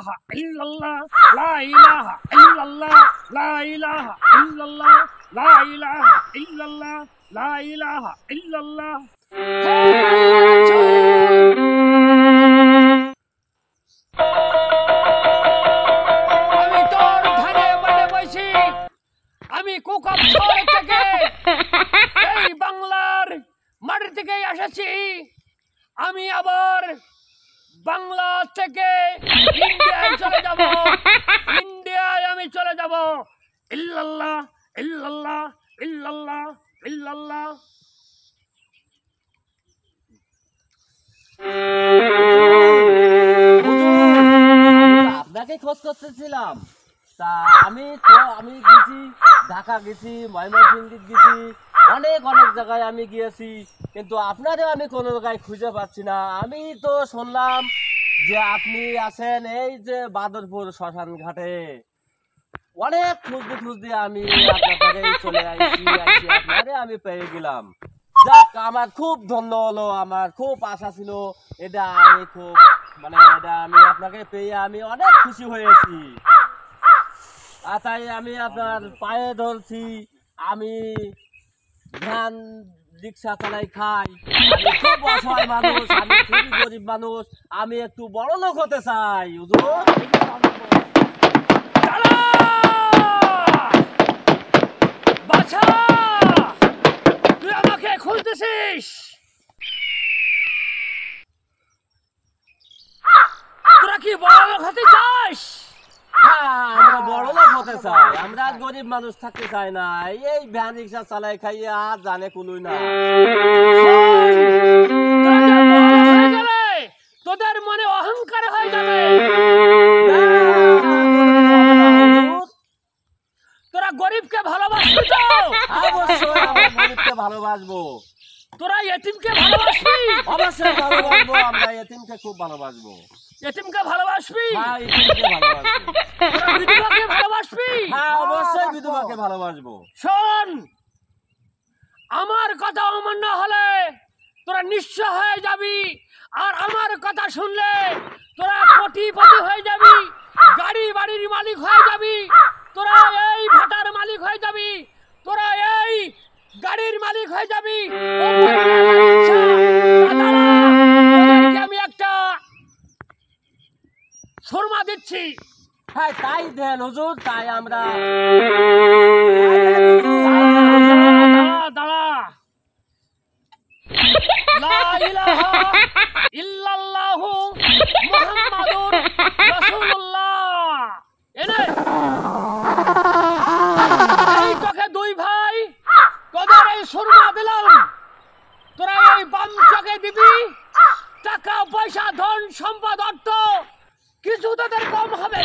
ইলাহা ইল্লাল্লাহ লা ইলাহা ইল্লাল্লাহ লা ইলাহা ইল্লাল্লাহ লা ইলাহা ইল্লাল্লাহ লা ইলাহা ইল্লাল্লাহ। আমি তোর ধানে মানে বসি, আমি কুকাপ শহর থেকে এই বাংলার মাটি থেকে এসেছি। আমি আবার বাংলা থেকে ইন্ডিয়ায় চলে যাব, ইন্ডিয়ায় আমি চলে যাব। ইল্লাল্লাহ ইল্লাল্লাহ ইল্লাল্লাহ ইল্লাল্লাহ। আপনাকে খোঁজ করতেছিলাম। তা আমি গেছি ঢাকা, গেছি ময়মনসিংহ গেছি, অনেক জায়গায় আমি গিয়েছি, কিন্তু আপনারে আমি কোনো জায়গায় খুঁজে পাচ্ছি না। আমি তো শুনলাম যে আপনি আছেন এই যে বাদরপুর শ্মশান ঘাটে। অনেক খুঁজতে আমি আপনার চলে আসি, আপনারে আমি পেয়ে গেলাম। যাক, আমার খুব ধন্য হলো, আমার খুব আশা ছিল। এটা আমি খুব এটা আমি আপনাকে পেয়ে আমি অনেক খুশি হয়েছি। আর তাই আমি আপনার পায়ে ধরছি। আমি ধ্যান রিক্সা চালাই, খাই, আমি খুব অসহায় মানুষ, আমি খুবই গরিব মানুষ, আমি একটু বড় লোক হতে চাই। হুজুর, বাছা, তুই আমাকে খুঁজতেছিস? তোরা কি বড় লোক হতে চাস? আমরা বড় লোক হতে চাই, আমরা গরিব মানুষ থাকতে চাই না। এই ভ্যান রিক্সা চালাই খাই আর জানে কুলুই না। তোদের মনে অহংকার হয়ে যাবে। তোরা গরিবকে ভালোবাসবি তো? অবশ্যই আমরা গরিবকে ভালোবাসবো। তোরা এতিমকে ভালোবাসবি? অবশ্যই ভালোবাসবো, আমরা এতিমকে খুব ভালোবাসবো। এতিমকে ভালোবাসবি? হ্যাঁ, এতিমকে ভালোবাসবো। তোরা বিধবাকে ভালোবাসবি? হ্যাঁ, অবশ্যই বিধবাকে ভালোবাসবো। শোন, আমার কথা অমান্য হলে তোরা নিঃস্ব হয়ে যাবি, আর আমার কথা শুনলে তোরা কোটিপতি হয়ে যাবি, গাড়ি বাড়ির মালিক হয়ে যাবি, তোরা এই ভাটার মালিক হয়ে যাবি, তোরা এই গাড়ির মালিক হয়ে যাবি। আমি একটা শর্মা দিচ্ছি। হ্যাঁ, তাই দেন হুজুর, তাই আমরা। দাঁড়া, লা ইলাহা ইল্লাল্লাহু মুহাম্মাদুর রাসূলুল্লাহ। এনে এই তোকে দুই ভাই, তোদের এই সুরমা দিলাম, তোরা এই বাম চোখে দিবি। টাকা পয়সা ধন সম্পদ অর্থ কিছু তোদের কম হবে।